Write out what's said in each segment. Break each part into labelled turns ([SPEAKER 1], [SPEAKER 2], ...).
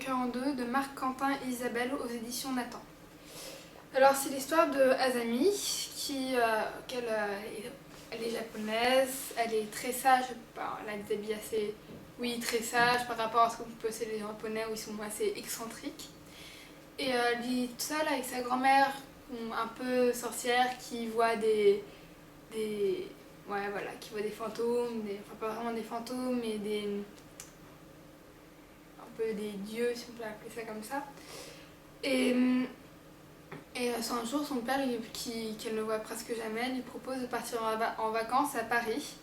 [SPEAKER 1] cœur en deux de Marc Quentin et Isabelle aux éditions Nathan. Alors c'est l'histoire de Azami elle est japonaise, elle est très sage, elle a des habits assez, oui, très sages par rapport à ce qu'on peut posséder les japonais où ils sont assez excentriques. Et elle vit toute seule avec sa grand-mère, un peu sorcière, qui voit ouais, voilà, qui voit des fantômes, enfin pas vraiment des fantômes, mais un peu des dieux, si on peut appeler ça comme ça. Et un jour, son père, qu'elle ne voit presque jamais, lui propose de partir en vacances à Paris.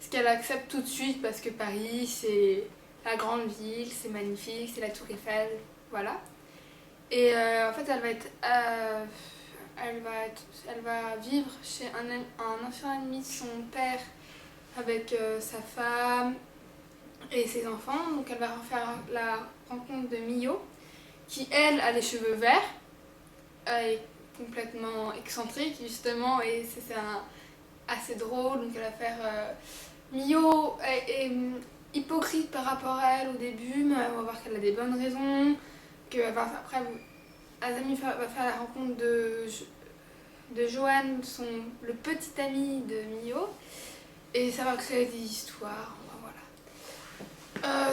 [SPEAKER 1] Ce qu'elle accepte tout de suite parce que Paris, c'est la grande ville, c'est magnifique, c'est la Tour Eiffel, voilà. Et en fait, elle va vivre chez un ancien ami de son père avec sa femme et ses enfants. Donc elle va faire la rencontre de Mio, qui elle a les cheveux verts, est complètement excentrique justement, et c'est assez drôle. Donc elle va faire Mio est hypocrite par rapport à elle au début, mais on va voir qu'elle a des bonnes raisons. Après, Azami va faire la rencontre de Johan, le petit ami de Mio, et ça va créer des histoires.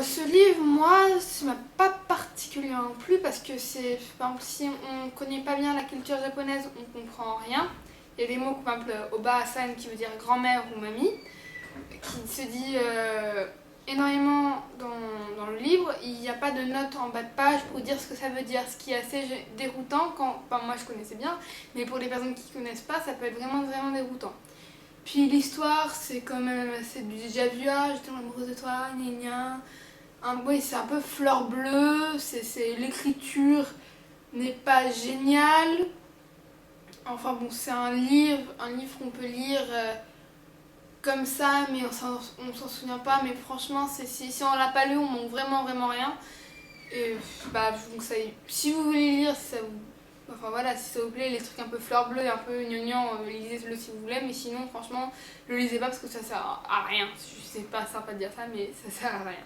[SPEAKER 1] Ce livre, moi, ça m'a pas particulièrement plu parce que par exemple, si on connaît pas bien la culture japonaise, on comprend rien. Il y a des mots comme par exemple Oba-san qui veut dire grand-mère ou mamie, qui se dit énormément dans le livre. Il n'y a pas de notes en bas de page pour dire ce que ça veut dire, ce qui est assez déroutant moi je connaissais bien, mais pour les personnes qui ne connaissent pas, ça peut être vraiment vraiment déroutant. Puis l'histoire, c'est quand même assez du déjà vu, j'étais amoureuse de toi, gna gna. Oui, c'est un peu fleur bleue, l'écriture n'est pas géniale. Enfin bon, c'est un livre qu'on peut lire comme ça, mais on s'en souvient pas. Mais franchement, si on l'a pas lu, on manque vraiment vraiment rien. Et je vous conseille, si vous voulez lire, si ça vous enfin voilà, si ça vous plaît, les trucs un peu fleur bleue, un peu gnangnan, lisez-le si vous voulez, mais sinon, franchement, le lisez pas parce que ça sert à rien. Je sais pas sympa de dire ça, mais ça sert à rien.